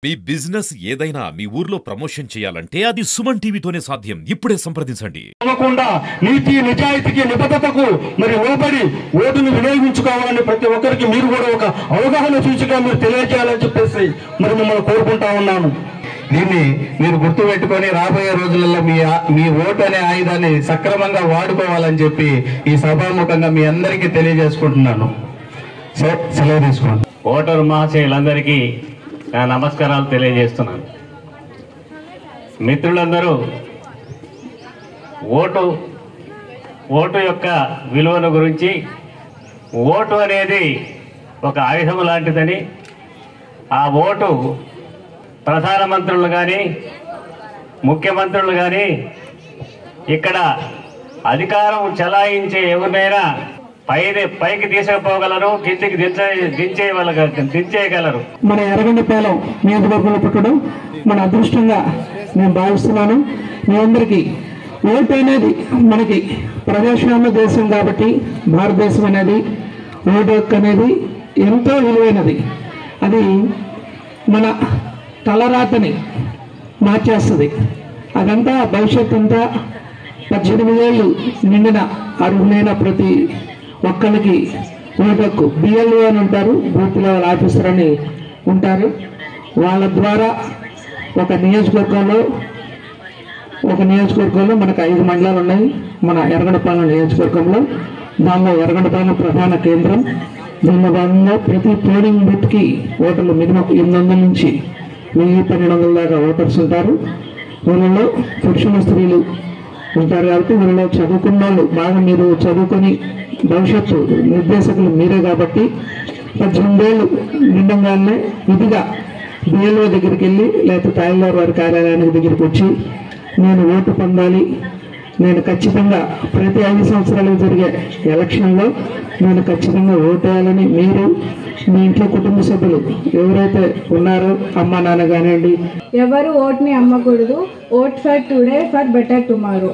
మీ business ఏదైనా మీ ఊర్లో promotion చేయాలంటే అది సుమన్ టీవీతోనే సాధ్యం. ఇప్పుడే సంప్రదించండి. నీతి నిజాయితీకి నిబద్ధతకు మరి లోబడి ఓటును వినియోగించుకోవాలని ప్రతి ఒక్కరికి మీరు కూడా ఒక అవగాహన సూచిగా మీరు తెలియజేయాలని చెప్పేసి మరి మిమ్మల్ని కోరుకుంటా ఉన్నాను. దీన్ని మీరు గుర్తుపెట్టుకొని రాబోయే రోజులలో మీ ఓటు అనే ఆయుధాన్ని సక్రమంగా వాడుకోవాలని చెప్పి ఈ సభాముఖంగా మీ అందరికీ తెలియజేసుకుంటున్నాను. సెలవు తీసుకోండి. ఓటరు మహాశయులందరికీ నా నమస్కారాలు తెలియజేస్తున్నాను. మిత్రులందరూ ఓటు యొక్క విలువను గురించి, ఓటు అనేది ఒక ఆయుధం లాంటిదని, ఆ ఓటు ప్రధానమంత్రులు కానీ ముఖ్యమంత్రులు కానీ ఇక్కడ అధికారం చలాయించే ఎవరినైనా పైకి తీసుకుపోగలరు, కిందికి దించేయగలరు. మన ఎర్రగొండపాలెం నియోజకవర్గంలో పుట్టడం మన అదృష్టంగా నేను భావిస్తున్నాను. మీ అందరికీ ఓటు అనేది మనకి ప్రజాస్వామ్య దేశం కాబట్టి భారతదేశం అనేది ఓటు హక్కు అనేది ఎంతో విలువైనది. అది మన తలరాతని మార్చేస్తుంది. అదంతా భవిష్యత్ అంతా 18 ఏళ్ళు నిండిన అర్హులైన ప్రతి ఒక్కరికి ఓటు హక్కు. బిఎల్ఓ అని ఉంటారు, బూత్ లెవెల్ ఆఫీసర్ అని ఉంటారు. వాళ్ళ ద్వారా ఒక నియోజకవర్గంలో మనకు 5 మండలాలు ఉన్నాయి. మన ఎర్రగొండపాలెం నియోజకవర్గంలో దానిలో ఎర్రగొండపాలెం ప్రధాన కేంద్రం. దీనిలో భాగంగా ప్రతి పోలింగ్ బూత్కి ఓటర్లు మినిమం 800 నుంచి 1000-1200 దాకా ఓటర్స్ ఉంటారు. వీళ్ళలో పురుషుల స్త్రీలు ఉంటారు కాబట్టి వీళ్ళలో చదువుకున్న వాళ్ళు బాగా మీరు చదువుకొని భవిష్యత్తు నిర్దేశకులు మీరే కాబట్టి 18 ఏళ్ళు నిండంగానే విధిగా బిఎల్ఓ దగ్గరికి వెళ్ళి లేకపోతే తహసీల్దార్ వారి కార్యాలయానికి దగ్గరికి వచ్చి నేను ఓటు పొందాలి, నేను ఖచ్చితంగా ప్రతి 5 సంవత్సరాలకు జరిగే ఎలక్షన్లో నేను ఖచ్చితంగా ఓటు వేయాలని మీరు మీ ఇంట్లో కుటుంబ సభ్యులు ఎవరైతే ఉన్నారో అమ్మ నాన్న కానివ్వండి, ఎవరు ఓట్ని అమ్మకూడదు. Vote for today for better tomorrow.